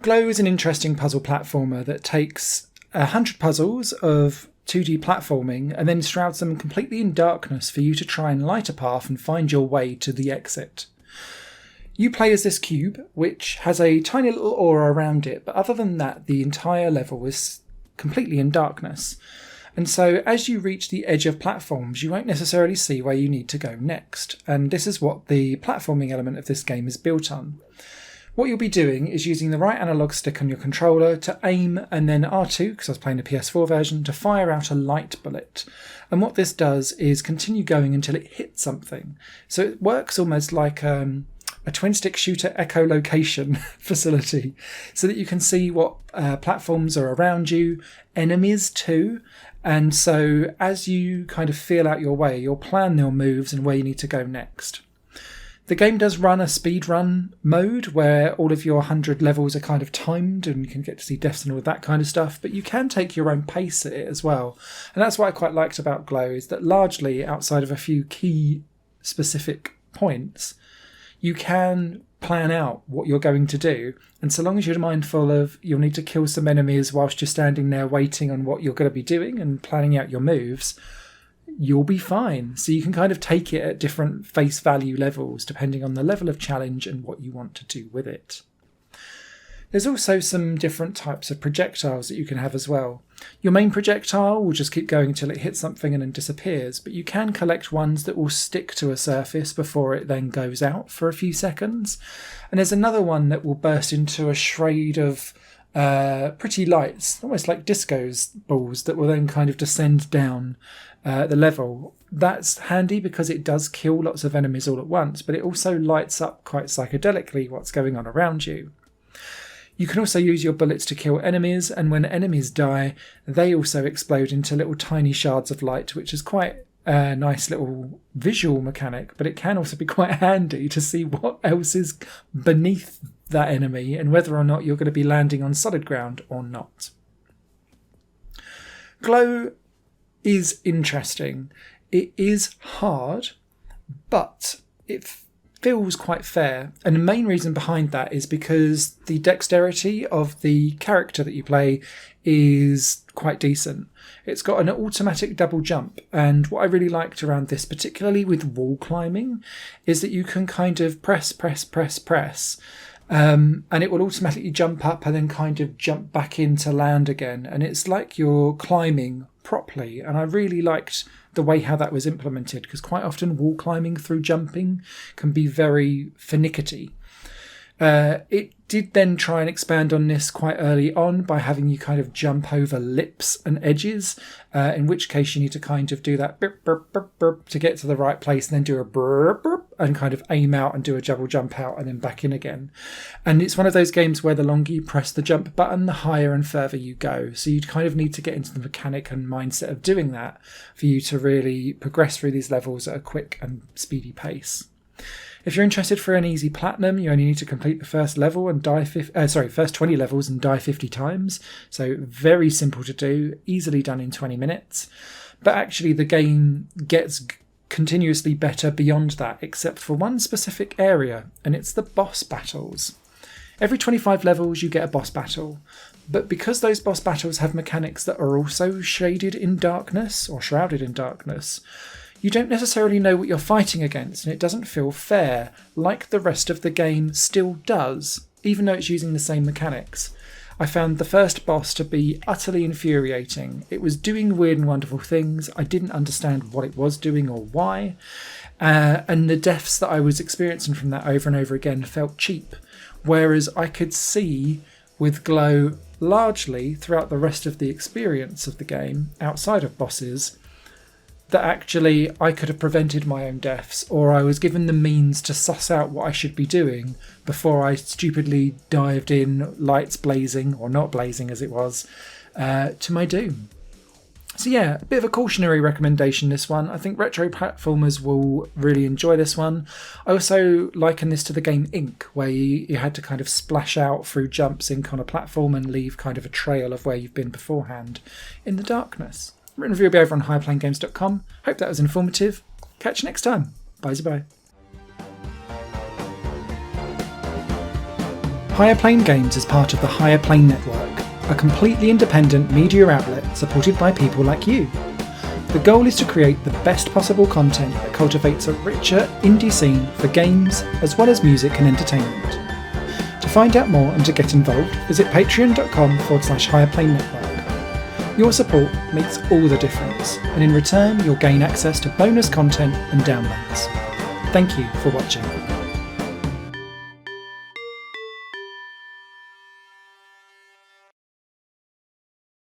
GLO is an interesting puzzle platformer that takes 100 puzzles of 2D platforming and then shrouds them completely in darkness for you to try and light a path and find your way to the exit. You play as this cube, which has a tiny little aura around it, but other than that, the entire level is completely in darkness. And so as you reach the edge of platforms, you won't necessarily see where you need to go next. And this is what the platforming element of this game is built on. What you'll be doing is using the right analog stick on your controller to aim, and then R2, because I was playing the PS4 version, to fire out a light bullet. And what this does is continue going until it hits something. So it works almost like a twin-stick shooter echolocation facility, so that you can see what platforms are around you, enemies too. And so as you kind of feel out your way, you'll plan your moves and where you need to go next. The game does run a speedrun mode where all of your 100 levels are kind of timed and you can get to see deaths and all that kind of stuff, but you can take your own pace at it as well. And that's what I quite liked about GLO, is that largely outside of a few key specific points, you can plan out what you're going to do. And so long as you're mindful of you'll need to kill some enemies whilst you're standing there waiting on what you're going to be doing and planning out your moves, you'll be fine. So you can kind of take it at different face value levels depending on the level of challenge and what you want to do with it. There's also some different types of projectiles that you can have as well. Your main projectile will just keep going until it hits something and then disappears, but you can collect ones that will stick to a surface before it then goes out for a few seconds. And there's another one that will burst into a shade of pretty lights, almost like discos balls, that will then kind of descend down the level. That's handy because it does kill lots of enemies all at once, but it also lights up quite psychedelically what's going on around you. You can also use your bullets to kill enemies, and when enemies die, they also explode into little tiny shards of light, which is quite a nice little visual mechanic, but it can also be quite handy to see what else is beneath that enemy and whether or not you're going to be landing on solid ground or not. GLO is interesting. It is hard, but it feels quite fair, and the main reason behind that is because the dexterity of the character that you play is quite decent. It's got an automatic double jump, and what I really liked around this, particularly with wall climbing, is that you can kind of press, and it will automatically jump up and then kind of jump back in to land again, and it's like you're climbing properly. And I really liked the way how that was implemented, because quite often wall climbing through jumping can be very finicky. It did then try and expand on this quite early on by having you kind of jump over lips and edges, in which case you need to kind of do that burp, burp, burp, burp to get to the right place, and then do a burp, burp, and kind of aim out and do a double jump out and then back in again. And it's one of those games where the longer you press the jump button, the higher and further you go. So you kind of need to get into the mechanic and mindset of doing that for you to really progress through these levels at a quick and speedy pace. If you're interested for an easy platinum, you only need to complete the first level and first 20 levels and die 50 times. So very simple to do, easily done in 20 minutes. But actually the game gets continuously better beyond that, except for one specific area, and it's the boss battles. Every 25 levels you get a boss battle, but because those boss battles have mechanics that are also shaded in darkness or shrouded in darkness, you don't necessarily know what you're fighting against, and it doesn't feel fair, like the rest of the game still does, even though it's using the same mechanics. I found the first boss to be utterly infuriating. It was doing weird and wonderful things. I didn't understand what it was doing or why, and the deaths that I was experiencing from that over and over again felt cheap, whereas I could see with GLO largely throughout the rest of the experience of the game, outside of bosses, that actually I could have prevented my own deaths, or I was given the means to suss out what I should be doing before I stupidly dived in, lights blazing, or not blazing as it was, to my doom. So yeah, a bit of a cautionary recommendation, this one. I think retro platformers will really enjoy this one. I also liken this to the game Ink, where you had to kind of splash out through jumps ink on a platform and leave kind of a trail of where you've been beforehand in the darkness. Written review will be over on higherplayinggames.com. Hope that was informative. Catch you next time. Bye-bye. Higher Plane Games is part of the Higher Plane Network, a completely independent media outlet supported by people like you. The goal is to create the best possible content that cultivates a richer indie scene for games as well as music and entertainment. To find out more and to get involved, visit patreon.com/higherplane network. Your support makes all the difference, and in return you'll gain access to bonus content and downloads. Thank you for watching.